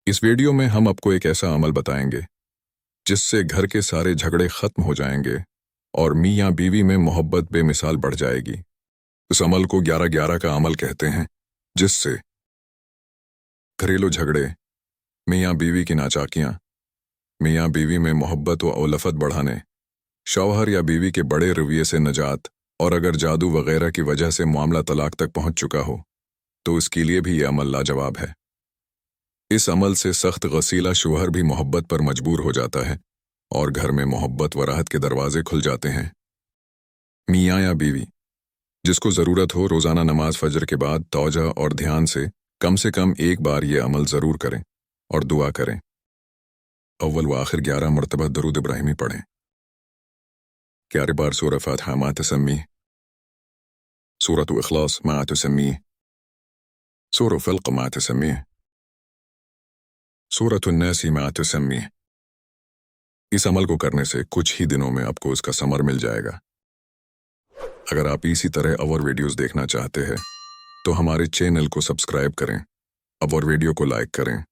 इस वीडियो में हम आपको एक ऐसा अमल बताएंगे जिससे घर के सारे झगड़े खत्म हो जाएंगे और मियाँ बीवी में मोहब्बत बेमिसाल बढ़ जाएगी। इस अमल को 11-11 का अमल कहते हैं, जिससे घरेलू झगड़े, मियाँ बीवी की नाचाकियाँ, मियाँ बीवी में मोहब्बत व उलफत बढ़ाने, शौहर या बीवी के बड़े रवैये से निजात, और अगर जादू वगैरह की वजह से मामला तलाक तक पहुंच चुका हो तो इसके लिए भी ये अमल लाजवाब है। इस अमल से सख्त गसीला शौहर भी मोहब्बत पर मजबूर हो जाता है और घर में मोहब्बत व राहत के दरवाजे खुल जाते हैं। मियाँ या बीवी, जिसको ज़रूरत हो, रोज़ाना नमाज फजर के बाद तौजा और ध्यान से कम एक बार ये अमल ज़रूर करें और दुआ करें। अव्वल व आखिर 11 मरतबा दरूद इब्राहिमी पढ़ें। 11 बार सूरह फातिहा मा तसम्मी, सूरत इखलास मा तसम्मी, सूरह फल्क मा तसम्मी, सूरत अन्नासी मा तसम्मी। इस अमल को करने से कुछ ही दिनों में आपको उसका समर मिल जाएगा। अगर आप इसी तरह और वीडियोस देखना चाहते हैं तो हमारे चैनल को सब्सक्राइब करें, और वीडियो को लाइक करें।